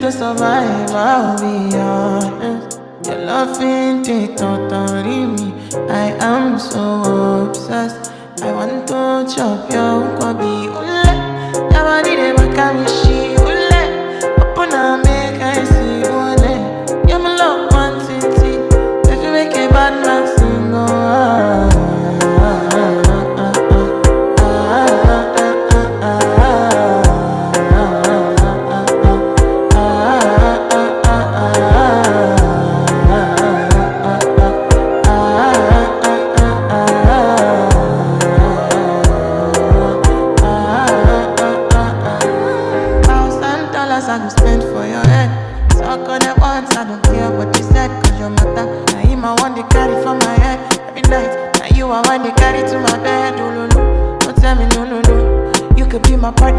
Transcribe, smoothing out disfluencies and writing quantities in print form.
to survive, I'll be honest. Your love ain't it, totally me. I am so obsessed. I want to chop your kwabi ule. Your body they make me she ule. Open up, make I see ule. You're my love one city. If you make a bad man sing, I go spend for your head. Suck on it once, I don't care what you said, cause your matter. Now him I want to carry